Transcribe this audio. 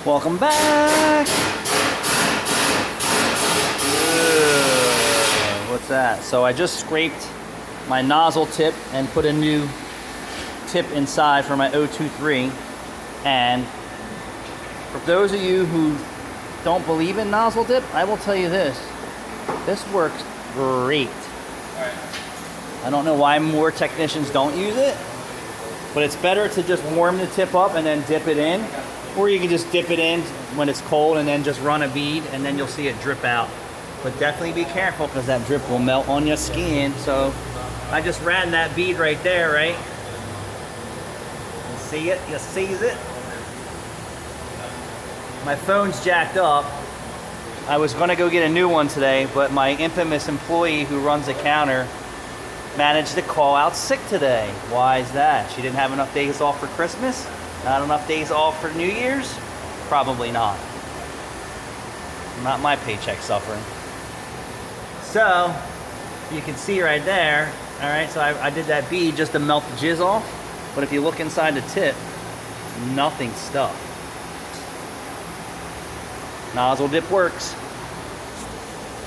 Welcome back. What's that? So I just scraped my nozzle tip and put a new tip inside for my 023. And for those of you who don't believe in nozzle dip, I will tell you this. This works great. I don't know why more technicians don't use it, but it's better to just warm the tip up and then dip it in. Or you can just dip it in when it's cold and then just run a bead and then you'll see it drip out. But definitely be careful because that drip will melt on your skin. So I just ran that bead right there, right? You see it? You sees it? My phone's jacked up. I was gonna go get a new one today, but my infamous employee who runs the counter managed to call out sick today. Why is that? She didn't have enough days off for Christmas? Not enough days off for New Year's? Probably not. Not my paycheck suffering. So, you can see right there, all right, so I did that bead just to melt the jizz off, but if you look inside the tip, nothing's stuck. Nozzle dip works.